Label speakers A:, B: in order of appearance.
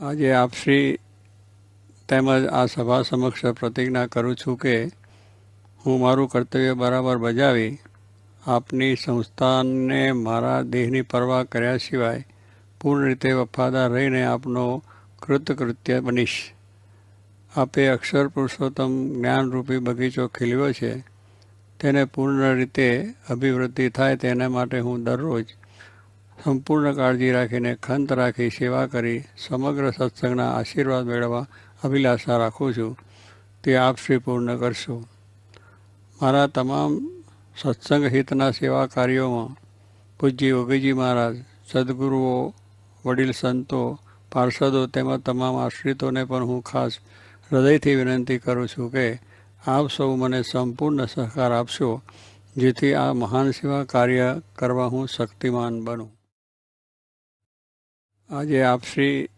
A: આજે આપશ્રી તેમજ આ સભા સમક્ષ પ્રતિજ્ઞા કરું છું કે હું મારું કર્તવ્ય બરાબર બજાવી આપની સંસ્થાને મારા દેહની પરવા કર્યા સિવાય પૂર્ણ રીતે વફાદાર રહીને આપનો કૃતકૃત્ય બનીશ. આપે અક્ષર પુરુષોત્તમ જ્ઞાનરૂપી બગીચો ખીલ્યો છે તેને પૂર્ણ રીતે અભિવૃદ્ધિ થાય તેના માટે હું દરરોજ સંપૂર્ણ કાળજી રાખીને ખંત રાખી સેવા કરી સમગ્ર સત્સંગના આશીર્વાદ મેળવવા અભિલાષા રાખું છું. તે આપ શ્રી પૂર્ણ કરશો. મારા તમામ સત્સંગ હિતના સેવા કાર્યોમાં પૂજ્ય યોગીજી મહારાજ, સદગુરુઓ, વડીલ સંતો, પાર્ષદો તેમજ તમામ આશ્રિતોને પણ હું ખાસ હૃદયથી વિનંતી કરું છું કે આપ સૌ મને સંપૂર્ણ સહકાર આપશો, જેથી આ મહાન સેવા કાર્ય કરવા હું શક્તિમાન બનું. આજે આપશ્રી